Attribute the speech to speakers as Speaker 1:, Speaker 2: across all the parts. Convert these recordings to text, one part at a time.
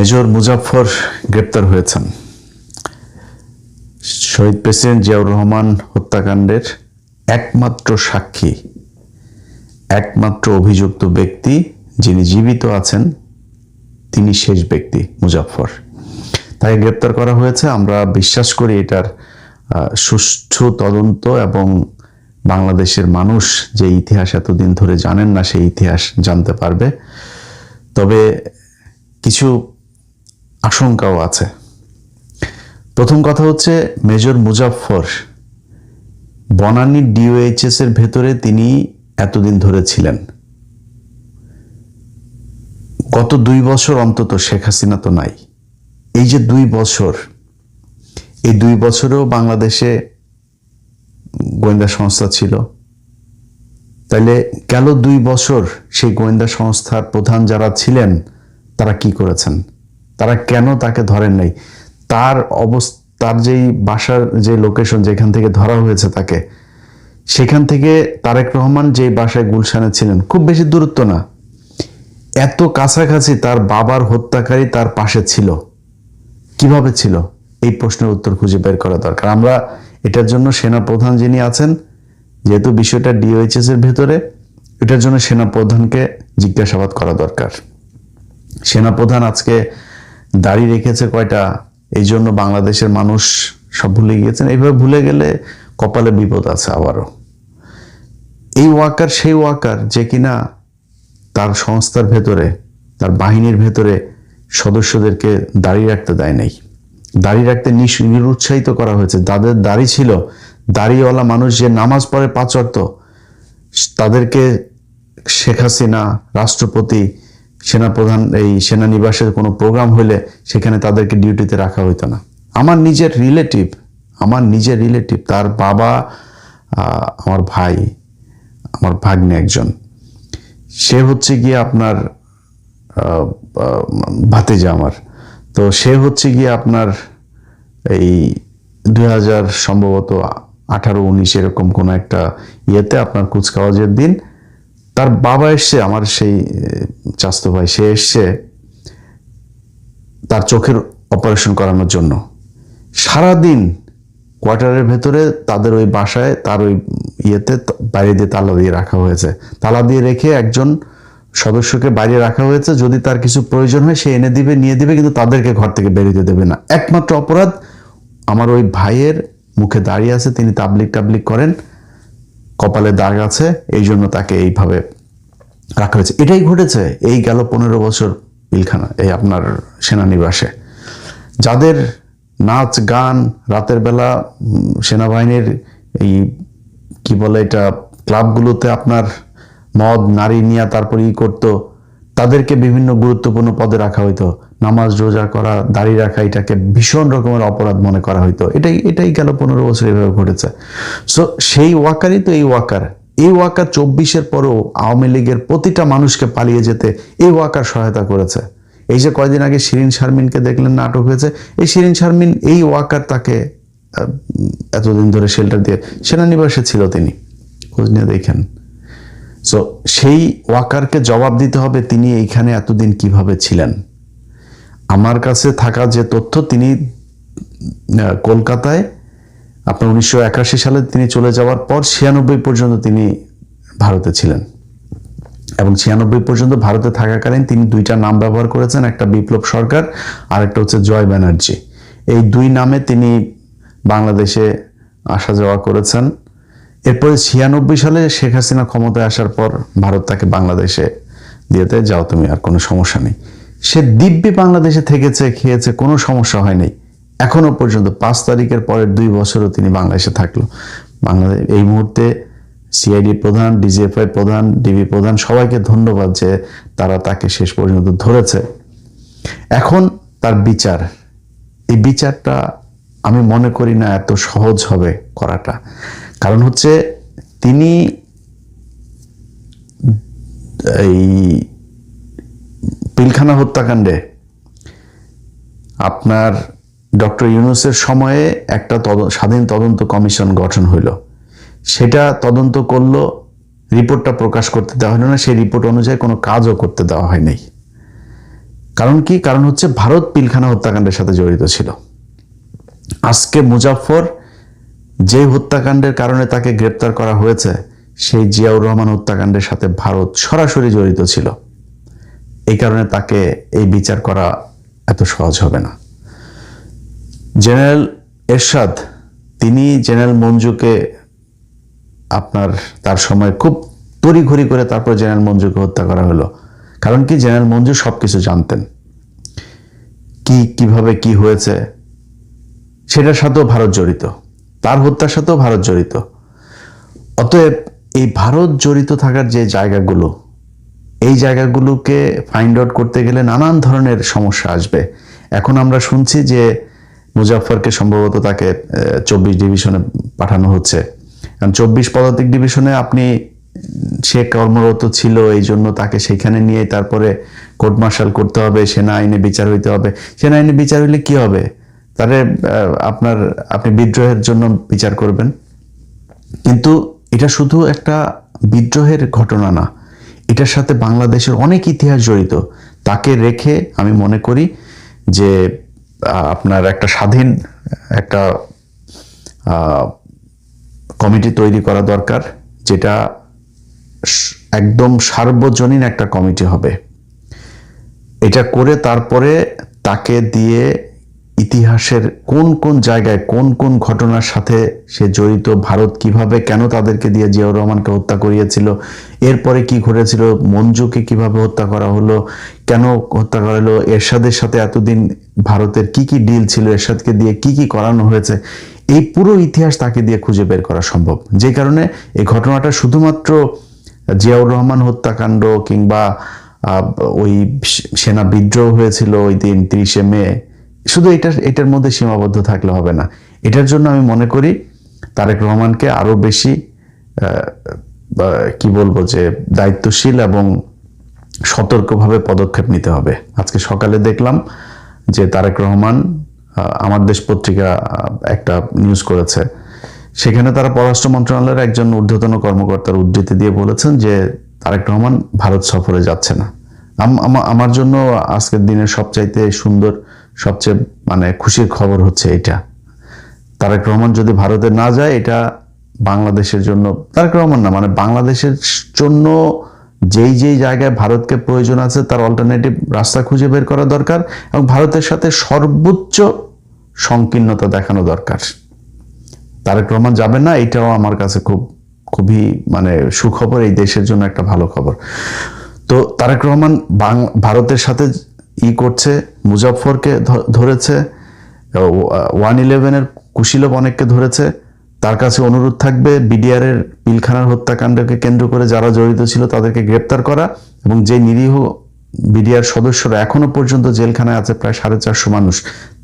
Speaker 1: Major Muzaffar গ্রেপ্তার হয়েছেন। শহীদ president Ziaur Rahman হত্যাকাণ্ডের একমাত্র সাক্ষী, একমাত্র অভিযুক্ত ব্যক্তি যিনি জীবিত আছেন, তিনি শেষ ব্যক্তি মুজাফফর। তাকে গ্রেপ্তার করা হয়েছে। আমরা বিশ্বাস করি এটার সুষ্ঠু তদন্ত এবং বাংলাদেশের মানুষ যে ইতিহাস এতদিন ধরে জানেন না সেই ইতিহাস জানতে পারবে। তবে কিছু আশঙ্কাও আছে। প্রথম কথা হচ্ছে, মেজর মুজাফফর বনানী ডিওএইচএস এর ভেতরে তিনি এতদিন ধরে ছিলেন। গত 2 বছর অন্তত শেখ হাসিনা তো নাই। এই যে 2 বছর, এই 2 বছরেও বাংলাদেশে গোয়েন্দা সংস্থা ছিল। তাইলে গেল 2 বছর সেই গোয়েন্দা সংস্থার প্রধান যারা ছিলেন তারা কি করেছেন? তারা কেন তাকে ধরেন নাই? তার যেই বাসার যে লোকেশন, যেখান থেকে ধরা হয়েছে তাকে, সেখান থেকে তারেক রহমান যে বাসায় গুলশানে ছিলেন, খুব বেশি দূরত্ব না, এত কাছাকাছি তার বাবার হত্যাকারী তার পাশে ছিল। কিভাবে ছিল? এই প্রশ্নের উত্তর খুঁজে বের করা দরকার। আমরা এটার জন্য সেনা প্রধান যিনি আছেন, যেহেতু বিষয়টা ডিওএইচএস এর ভেতরে, এটার জন্য সেনা প্রধানকে জিজ্ঞাসাবাদ করা দরকার। সেনা প্রধান আজকে দাড়ি রেখেছে কয়টা, এই জন্য বাংলাদেশের মানুষ সব ভুলে গিয়েছেন। এইভাবে ভুলে গেলে কপালে বিপদ আছে আবারও। এই ওয়াকার সেই ওয়াকার যে কিনা তার সংস্থার ভেতরে, তার বাহিনীর ভেতরে সদস্যদেরকে দাড়ি রাখতে দেয় নাই। দাড়ি রাখতে নিরুৎসাহিত করা হয়েছে। যাদের দাড়ি ছিল, দাড়িওয়ালা মানুষ যে নামাজ পড়ে 5 ওয়াক্ত, তাদেরকে শেখ হাসিনা, রাষ্ট্রপতি, সেনাপ্রধান এই সেনানিবাসের কোনো প্রোগ্রাম হইলে সেখানে তাদেরকে ডিউটিতে রাখা হইতো না। আমার নিজের রিলেটিভ, তার বাবা, আমার ভাই, আমার ভাগ্নে একজন, সে হচ্ছে গিয়ে আপনার ভাতিজা আমার। তো সে হচ্ছে গিয়ে আপনার এই 2000 সম্ভবত 18-19 এরকম কোন একটা ইয়েতে আপনার কুচকাওয়াজের দিন তার বাবা এসছে, আমার সেই চাচতো ভাই, সে এসছে তার চোখের অপারেশন করানোর জন্য। সারাদিন কোয়ার্টারের ভেতরে তাদের ওই বাসায়, তার ওই ইয়েতে বাইরে দিয়ে তালা দিয়ে রাখা হয়েছে। তালা দিয়ে রেখে একজন সদস্যকে বাইরে রাখা হয়েছে, যদি তার কিছু প্রয়োজন হয় সে এনে দিবে, নিয়ে দিবে, কিন্তু তাদেরকে ঘর থেকে বেরোতে দেবে না। একমাত্র অপরাধ, আমার ওই ভাইয়ের মুখে দাঁড়িয়ে আছে, তিনি তাবলিগ করেন, কপালে দাগ আছে, এই জন্য তাকে এইভাবে রাখা হয়েছে। এটাই ঘটেছে এই গেল 15 বছর পিলখানা, এই আপনার সেনানিবাসে। যাদের নাচ গান, রাতের বেলা সেনাবাহিনীর এই কি বলে এটা, ক্লাবগুলোতে আপনার মদ নারী নিয়ে তারপরে করতো, তাদেরকে বিভিন্ন গুরুত্বপূর্ণ পদে রাখা হইতো। নামাজ রোজা করা, দাড়ি রাখা, এটাকে ভীষণ রকমের অপরাধ মনে করা হইতো। এটাই গেল 15 বছর এভাবে ঘটেছে। সো সেই ওয়াকারই তো এই ওয়াকার। এই ওয়াকার 24-এর পরেও আওয়ামী লীগের প্রতিটা মানুষকে পালিয়ে যেতে এই ওয়াকার সহায়তা করেছে। এই যে কয়দিন আগে শিরিন শারমিনকে দেখলেন না, আটক হয়েছে, এই শিরিন শারমিন, এই ওয়াকার তাকে এতদিন ধরে শেল্টার দিয়ে সেনানিবাসে ছিল, তিনি খোঁজ নিয়ে দেখেন। সো সেই ওয়াকারকে জবাব দিতে হবে তিনি এইখানে এতদিন কিভাবে ছিলেন। আমার কাছে থাকা যে তথ্য, তিনি কলকাতায় আপনার 1981 সালে তিনি চলে যাওয়ার পর 96 পর্যন্ত তিনি ভারতে ছিলেন, এবং 96 পর্যন্ত ভারতে থাকাকালীন তিনি 2টা নাম ব্যবহার করেছেন, একটা বিপ্লব সরকার আর একটা হচ্ছে জয় ব্যানার্জি। এই 2 নামে তিনি বাংলাদেশে আসা যাওয়া করেছেন। এরপরে 96 সালে শেখ হাসিনা ক্ষমতায় আসার পর ভারত তাকে বাংলাদেশে দিয়েতে, যাও তুমি, আর কোনো সমস্যা নেই। সে দিব্যি বাংলাদেশে থেকেছে, খেয়েছে, কোনো সমস্যা হয়নি এখনো পর্যন্ত। 5 তারিখের পরের 2 বছরও তিনি বাংলাদেশে থাকলো। বাংলাদেশ এই মুহূর্তে সিআইডি প্রধান, ডিজিএফআই প্রধান, ডিবি প্রধান, সবাইকে ধন্যবাদ যে তারা তাকে শেষ পর্যন্ত ধরেছে। এখন তার বিচার, এই বিচারটা আমি মনে করি না এত সহজ হবে করাটা। কারণ হচ্ছে তিনি এই পিলখানা হত্যাকাণ্ডে আপনার ডক্টর ইউনূসের সময়ে একটা স্বাধীন তদন্ত কমিশন গঠন হইল, সেটা তদন্ত করলো, রিপোর্টটা প্রকাশ করতে দেওয়া হলো না, সেই রিপোর্ট অনুযায়ী কোনো কাজও করতে দেওয়া হয় নাই। কারণ কি? কারণ হচ্ছে ভারত পিলখানা হত্যাকাণ্ডের সাথে জড়িত ছিল। আজকে মুজাফফর যে হত্যাকাণ্ডের কারণে তাকে গ্রেপ্তার করা হয়েছে, সেই জিয়াউর রহমান হত্যাকাণ্ডের সাথে ভারত সরাসরি জড়িত ছিল। এই কারণে তাকে এই বিচার করা এত সহজ হবে না। জেনারেল এরশাদ, তিনি জেনারেল মঞ্জুকে তার সময় খুব তড়িঘড়ি করে তারপর জেনারেল মঞ্জুকে হত্যা করা হলো। কারণ কি? জেনারেল মঞ্জু সবকিছু জানতেন, কিভাবে কি হয়েছে সেটার সাথেও ভারত জড়িত, তার হত্যার সাথেও ভারত জড়িত। অতএব এই ভারত জড়িত থাকার যে জায়গাগুলো, এই জায়গাগুলোকে ফাইন্ড আউট করতে গেলে নানান ধরনের সমস্যা আসবে। এখন আমরা শুনছি যে মুজাফফরকে সম্ভবত তাকে 24 ডিভিশনে পাঠানো হচ্ছে। কারণ 24 পদাতিক ডিভিশনে সে কর্মরত ছিল, এই জন্য তাকে সেখানে নিয়ে তারপরে কোর্ট মার্শাল করতে হবে, সেনা আইনে বিচার হইতে হবে। সেনা আইনে বিচার হইলে কি হবে? তারে আপনি বিদ্রোহের জন্য বিচার করবেন। কিন্তু এটা শুধু একটা বিদ্রোহের ঘটনা না, এটার সাথে বাংলাদেশের অনেক ইতিহাস জড়িত। তাকে রেখে আমি মনে করি যে একটা স্বাধীন একটা কমিটি তৈরি করা দরকার, যেটা একদম সার্বজনীন একটা কমিটি হবে। এটা করে তারপরে তাকে দিয়ে ইতিহাসের কোন কোন জায়গায় কোন কোন ঘটনার সাথে সে জড়িত, ভারত কিভাবে কেন তাদেরকে দিয়ে জিয়াউর রহমানকে হত্যা করিয়েছিল, এরপরে কি ঘটেছিল, মঞ্জুকে কিভাবে হত্যা করা হলো, কেন হত্যা করা হলো, এরশাদের সাথে এতদিন ভারতের কি কি ডিল ছিল, এরশাদকে দিয়ে কি কি করানো হয়েছে, এই পুরো ইতিহাস তাকে দিয়ে খুঁজে বের করা সম্ভব। যে কারণে এই ঘটনাটা শুধুমাত্র জিয়াউর রহমান হত্যাকাণ্ড কিংবা ওই সেনা বিদ্রোহ হয়েছিল ওই দিন 30শে মে, শুধু এটার মধ্যে সীমাবদ্ধ থাকলে হবে না। এটার জন্য আমি মনে করি তারেক রহমানকে আরো বেশি কি বলবো যে দায়িত্বশীল এবং সতর্কভাবে পদক্ষেপ নিতে হবে। আজকে সকালে দেখলাম যে তারেক রহমান আমার দেশ পত্রিকা একটা নিউজ করেছে, সেখানে তারা পররাষ্ট্র মন্ত্রণালয়ের একজন ঊর্ধ্বতন কর্মকর্তার উদ্ধৃতি দিয়ে বলেছেন যে তারেক রহমান ভারত সফরে যাচ্ছে না। আমার জন্য আজকের দিনের সবচাইতে সুন্দর, সবচেয়ে খুশির খবর হচ্ছে এটা। তারেক রহমান যদি ভারতে না যায়, এটা বাংলাদেশের জন্য, তারেক রহমান না বাংলাদেশের জন্য যেই জায়গায় ভারতকে প্রয়োজন আছে তার অল্টারনেটিভ রাস্তা খুঁজে বের করা দরকার এবং ভারতের সাথে সর্বোচ্চ সংকীর্ণতা দেখানো দরকার। তারেক রহমান যাবেন না, এটাও আমার কাছে খুবই সুখবর, এই দেশের জন্য একটা ভালো খবর। তো তারেক রহমান ভারতের সাথে করছে, মুজাফফরকে ধরেছে, 111-এর কুশীলব অনেককে ধরেছে। তার কাছে অনুরোধ থাকবে বিডিআর এর পিলখানার হত্যাকাণ্ডকে কেন্দ্র করে যারা জড়িত ছিল তাদেরকে গ্রেপ্তার করা, এবং যে নিরীহ বিডিআর সদস্যরা এখনো পর্যন্ত জেলখানায় আছে, প্রায় 450 মানুষ,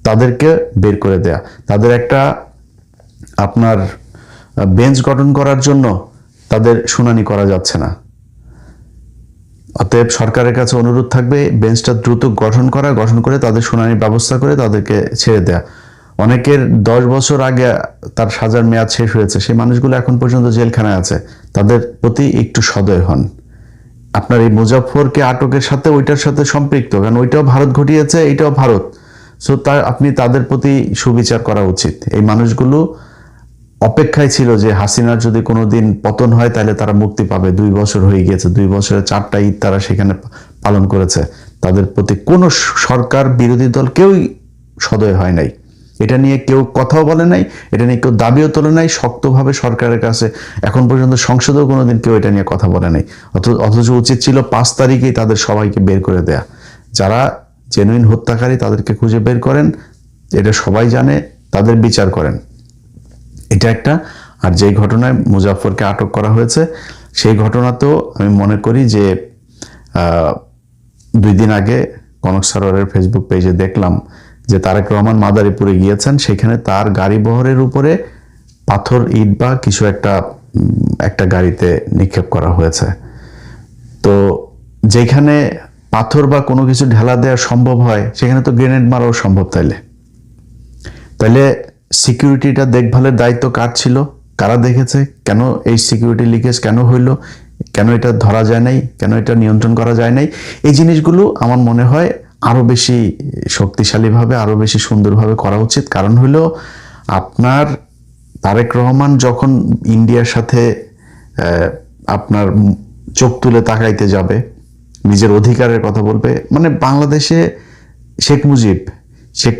Speaker 1: তাদেরকে বের করে দেয়া। তাদের একটা বেঞ্চ গঠন করার জন্য তাদের শুনানি করা যাচ্ছে না। অতএব সরকারের কাছে অনুরোধ থাকবে বেঞ্চটা দ্রুত গঠন করে তাদের শুনানির ব্যবস্থা করে তাদেরকে ছেড়ে দেয়া। অনেকের 10 বছর আগে তার সাজার মেয়াদ শেষ হয়েছে, সেই মানুষগুলো এখন পর্যন্ত জেলখানায় আছে, তাদের প্রতি একটু সদয় হন। আপনার এই মুজাফফরকে আটকের সাথে ওইটার সাথে সম্পৃক্ত, কারণ ওইটাও ভারত ঘটিয়েছে, এইটাও ভারত। সো আপনি তাদের প্রতি সুবিচার করা উচিত। এই মানুষগুলো অপেক্ষায় ছিল যে হাসিনার যদি কোনোদিন পতন হয় তাহলে তারা মুক্তি পাবে। 2 বছর হয়ে গিয়েছে, 2 বছরে 4টা ঈদ তারা সেখানে পালন করেছে। তাদের প্রতি কোনো সরকার বিরোধী দল কেউই সদয় হয় নাই, এটা নিয়ে কেউ কথাও বলে নাই, এটা নিয়ে কেউ দাবিও তোলে নাই শক্তভাবে সরকারের কাছে। এখন পর্যন্ত সংসদেও কোনোদিন কেউ এটা নিয়ে কথা বলে নাই। অথচ উচিত ছিল 5 তারিখেই তাদের সবাইকে বের করে দেয়া। যারা জেনুইন হত্যাকারী তাদেরকে খুঁজে বের করেন, এটা সবাই জানে, তাদের বিচার করেন। এটা একটা। আর যেই ঘটনায় মুজাফফরকে আটক করা হয়েছে, সেই ঘটনাতেও আমি মনে করি যে 2 দিন আগে কনক সারোয়ারের ফেসবুক পেজে দেখলাম যে তারেক রহমান মাদারীপুরে গিয়েছেন, সেখানে তার গাড়ি বহরের উপরে পাথর, ইট বা কিছু একটা গাড়িতে নিক্ষেপ করা হয়েছে। তো যেখানে পাথর বা কোনো কিছু ঢেলা দেওয়া সম্ভব হয়, সেখানে তো গ্রেনেড মারাও সম্ভব। তাইলে সিকিউরিটিটা দেখভালের দায়িত্ব কার ছিল, কারা দেখেছে, কেন এই সিকিউরিটি লিকেজ কেন হইল, কেন এটা ধরা যায় নাই, কেন এটা নিয়ন্ত্রণ করা যায় নাই, এই জিনিসগুলো আমার মনে হয় আরো বেশি শক্তিশালীভাবে, আরো বেশি সুন্দরভাবে করা উচিত। কারণ হলো আপনার তারেক রহমান যখন ইন্ডিয়ার সাথে আপনার চোখ তুলে তাকাইতে যাবে, নিজের অধিকারের কথা বলবে, মানে বাংলাদেশে শেখ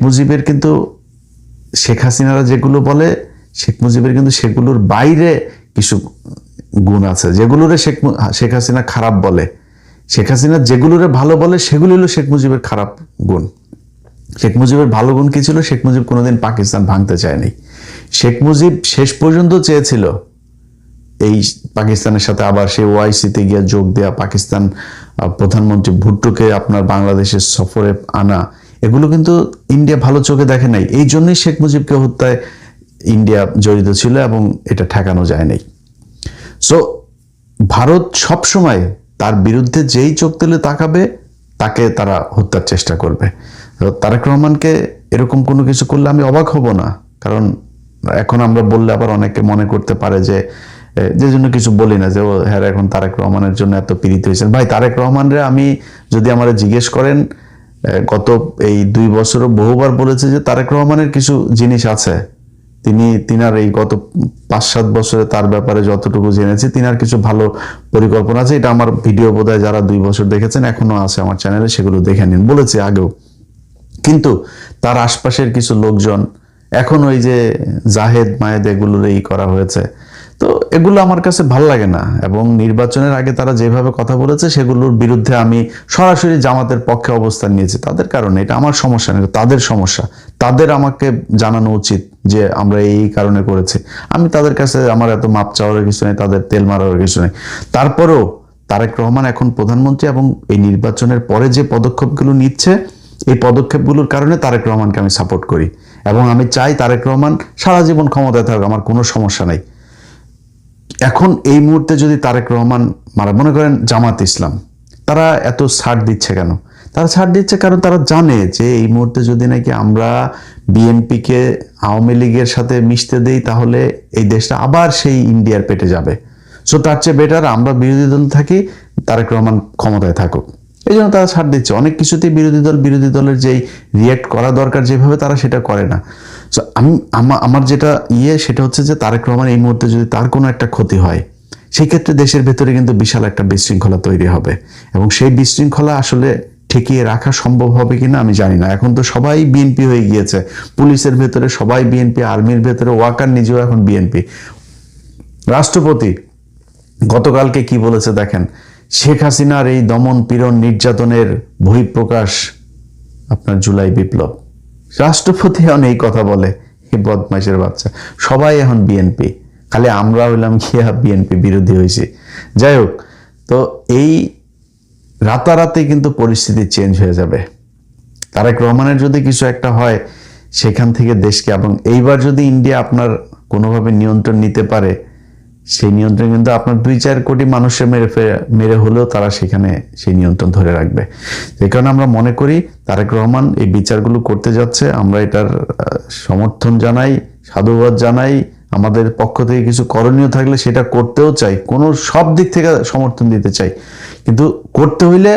Speaker 1: মুজিবের কিন্তু শেখ হাসিনারা যেগুলো বলে, শেখ মুজিবের কিন্তু সেগুলোর বাইরে কিছু গুণ আছে যেগুলোরে শেখ হাসিনা খারাপ বলে। শেখ হাসিনা যেগুলোরে ভালো বলে সেগুলো হলো শেখ মুজিবের খারাপ গুণ। শেখ মুজিবের ভালো গুণ কি ছিল? শেখ মুজিব কোনোদিন পাকিস্তান ভাঙতে চায়নি। শেখ মুজিব শেষ পর্যন্ত চেয়েছিল এই পাকিস্তানের সাথে আবার সেই ওআইসিতে গিয়ে যোগ দেয়া, পাকিস্তান প্রধানমন্ত্রী ভুট্টোকে আপনার বাংলাদেশের সফরে আনা, এগুলো কিন্তু ইন্ডিয়া ভালো চোখে দেখে নাই। এই জন্যই শেখ মুজিবকে হত্যায় ইন্ডিয়া জড়িত ছিল এবং এটা ঠেকানো যায় নাই। সো ভারত সবসময় তার বিরুদ্ধে যেই চোখ তুলে তাকাবে তাকে তারা হত্যার চেষ্টা করবে। তারেক রহমানকে এরকম কোনো কিছু করলে আমি অবাক হব না। কারণ এখন আমরা বললে আবার অনেকে মনে করতে পারে যে জন্য কিছু বলি না, যে ও হ্যাঁ এখন তারেক রহমানের জন্য এত পীড়িত হয়েছেন। ভাই, তারেক রহমানরে আমি যদি আমারে জিজ্ঞেস করেন, গত এই 2 বছরও বহুবার বলেছে যে তারেক রহমানের কিছু জিনিস আছে, তিনার এই গত 5-7 বছরে তার ব্যাপারে যতটুকু জেনেছি, তিনার কিছু ভালো পরিকল্পনা আছে। এটা আমার ভিডিও বোধহয় যারা 2 বছর দেখেছেন এখনো আছে আমার চ্যানেলে, সেগুলো দেখে নিন, বলেছে আগেও। কিন্তু তার আশপাশের কিছু লোকজন এখন ওই যে জাহেদ মায়েদ এগুলোর এই করা হয়েছে, তো এগুলো আমার কাছে ভাল লাগে না। এবং নির্বাচনের আগে তারা যেভাবে কথা বলেছে সেগুলোর বিরুদ্ধে আমি সরাসরি জামাতের পক্ষে অবস্থান নিয়েছি। তাদের কারণে, এটা আমার সমস্যা নেই, তাদের সমস্যা। তাদের আমাকে জানানো উচিত যে আমরা এই কারণে করেছি। আমি তাদের কাছে আমার এত মাপ চাওয়ার কিছু নেই, তাদের তেল মারার কিছু নেই। তারপরেও তারেক রহমান এখন প্রধানমন্ত্রী এবং এই নির্বাচনের পরে যে পদক্ষেপগুলো নিচ্ছে, এই পদক্ষেপগুলোর কারণে তারেক রহমানকে আমি সাপোর্ট করি এবং আমি চাই তারেক রহমান সারা জীবন ক্ষমতায় থাকুক, আমার কোনো সমস্যা নাই। এখন এই মুহূর্তে যদি তারেক রহমান মনে করেন জামাত ইসলাম, তারা এত ছাড় দিচ্ছে কেন? তারা ছাড় দিচ্ছে কারণ তারা জানে যে এই মুহূর্তে যদি নাকি আমরা বিএনপিকে আওয়ামী লীগের সাথে মিশতে দেই তাহলে এই দেশটা আবার সেই ইন্ডিয়ার পেটে যাবে। সো তার চেয়ে বেটার আমরা বিরোধী দল থাকি, তারেক রহমান ক্ষমতায় থাকুক। এই জন্য তারা ছাড় দিচ্ছে। অনেক কিছুতেই বিরোধী দলের যেই রিয়েক্ট করা দরকার যেভাবে, তারা সেটা করে না। সো আমার যেটা সেটা হচ্ছে যে তারেক রহমান এই মুহূর্তে যদি তার কোনো একটা ক্ষতি হয়, সেই ক্ষেত্রে দেশের ভেতরে কিন্তু বিশাল একটা বিশৃঙ্খলা তৈরি হবে এবং সেই বিশৃঙ্খলা আসলে ঠেকিয়ে রাখা সম্ভব হবে কিনা আমি জানি না। এখন তো সবাই বিএনপি হয়ে গিয়েছে, পুলিশের ভেতরে সবাই বিএনপি, আর্মির ভেতরে ওয়াকার নিজেও এখন বিএনপি। রাষ্ট্রপতি গতকালকে কি বলেছে দেখেন, শেখ হাসিনার এই দমন পীড়ন নির্যাতনের বহিঃপ্রকাশ আপনার জুলাই বিপ্লব। রাষ্ট্রপতি এখন এই কথা বলে, এই বদমাইশের বাচ্চা। সবাই এখন বিএনপি, খালি আমরা হইলাম গিয়া বিএনপি বিরোধী হয়েছি। যাই হোক, তো এই রাতারাতি কিন্তু পরিস্থিতি চেঞ্জ হয়ে যাবে। তারেক রহমানের যদি কিছু একটা হয় সেখান থেকে দেশকে, এবং এইবার যদি ইন্ডিয়া আপনার কোনোভাবে নিয়ন্ত্রণ নিতে পারে, সেই নিয়ন্ত্রণ কিন্তু আপনার 2-4 কোটি মানুষের মেরে হলেও তারা সেখানে সেই নিয়ন্ত্রণ ধরে রাখবে। যে কারণে আমরা মনে করি তারেক রহমান এই বিচারগুলো করতে যাচ্ছে, আমরা এটার সমর্থন জানাই, সাধুবাদ জানাই। আমাদের পক্ষ থেকে কিছু করণীয় থাকলে সেটা করতেও চাই, সব দিক থেকে সমর্থন দিতে চাই, কিন্তু করতে হইলে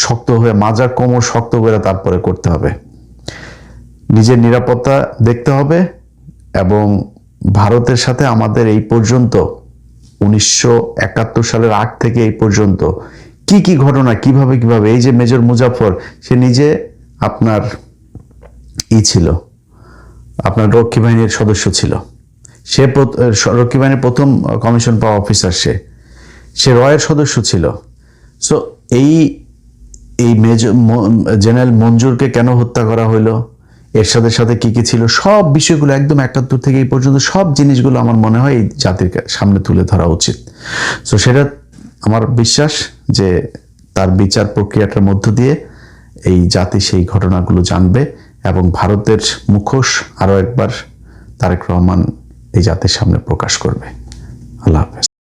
Speaker 1: শক্ত হয়ে, মাজা কোমর শক্ত করে তারপরে করতে হবে। নিজের নিরাপত্তা দেখতে হবে এবং ভারতের সাথে আমাদের এই পর্যন্ত 1971 সালের আগ থেকে এই পর্যন্ত কি ঘটনা, কিভাবে এই যে মেজর মুজাফর, সে নিজে আপনার ছিল, আপনার রক্ষী বাহিনীর সদস্য ছিল, সে রক্ষী বাহিনীর প্রথম কমিশন পাওয়া অফিসার, সে রয়ের সদস্য ছিল। সো এই মেজর জেনারেল মঞ্জুরকে কেন হত্যা করা হইলো, এরশাদের সাথে কি ছিল, সব বিষয়গুলো একদম 71 থেকে এই পর্যন্ত সব জিনিসগুলো আমার মনে হয় এই জাতির সামনে তুলে ধরা উচিত। সো সেটা আমার বিশ্বাস যে তার বিচার প্রক্রিয়াটার মধ্য দিয়ে এই জাতি সেই ঘটনাগুলো জানবে এবং ভারতের মুখোশ আরো একবার তারেক রহমান এই জাতির সামনে প্রকাশ করবে। আল্লাহ হাফেজ।